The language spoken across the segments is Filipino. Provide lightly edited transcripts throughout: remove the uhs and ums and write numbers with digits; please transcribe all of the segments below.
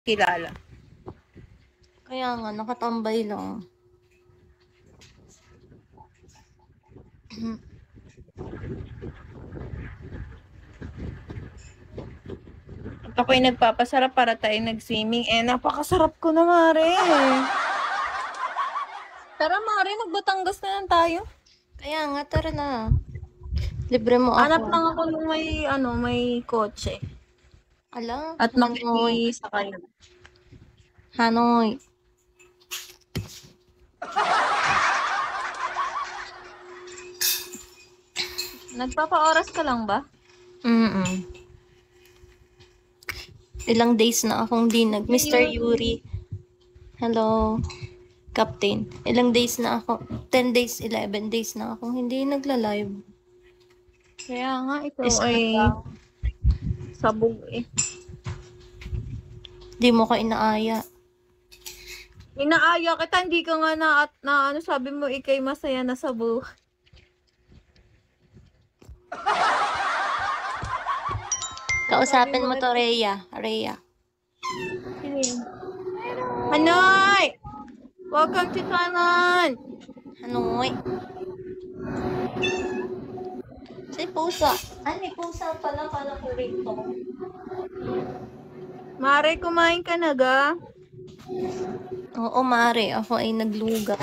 kilala. Kaya nga, nakatambay lang. At ako'y nagpapasarap para tayo nag-swimming. Napakasarap ko na, Mare. Tara, Mare, magbatangas na lang tayo. Kaya nga, tara na. Libre mo ako. Hanap lang ako nung may kotse. Ala, At makikisakay. Hanoi. Nagpapa-oras ka lang ba? Ilang days na akong Mr. Yuri. Hello, Captain. Ilang days na ako, 10 days, 11 days na akong hindi nagla-live. Kaya nga, ito ay sabog eh. Di mo ka inaaya. Inaaya kita, hindi ka nga na sabi mo ikay masaya na sa buhay. Kausapin mo to, Rhea. Rhea. Hanoi! Welcome to Thailand! Hanoi. Say pusa. Ay, may pusa pala ko rito. Mare, kumain ka na ga? Oo, Mare. Ako ay naglugaw.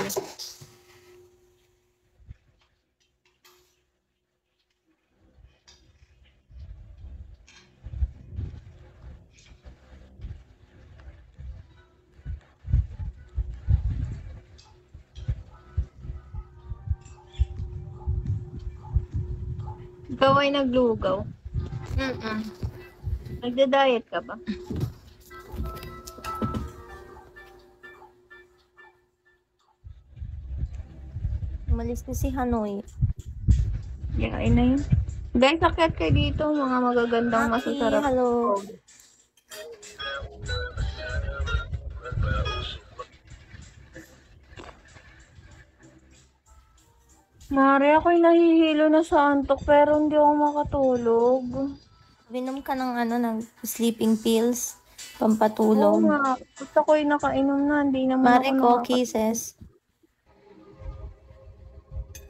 Ikaw ay naglugaw. Nagda-diet ka ba? Umalis na si Hanoi. Yain na yun. Guys, akyat kayo dito. Mga magagandang masasarap. Hello. Mare, ako'y nahihilo na sa antok pero hindi ako makatulog. Binom ka ng sleeping pills. Pampatulog. Oo nga. Gusto ko'y nakainom na. Hindi naman Mare ako ko, kisses.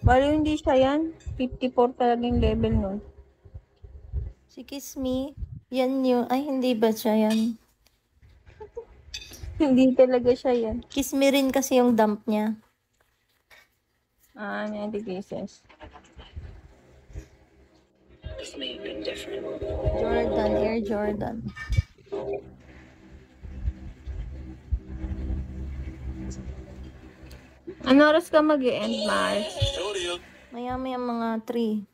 Bali, hindi siya yan. 54 talaga yung level nun. Si Kiss Me. Yan yun. Ay, hindi ba siya yan? Hindi talaga siya yan. Kiss Me rin kasi yung dump niya. 90 cases. Jordan, Air Jordan. Ano oras ka mag-e-end, Mars? Maya-maya mga 3.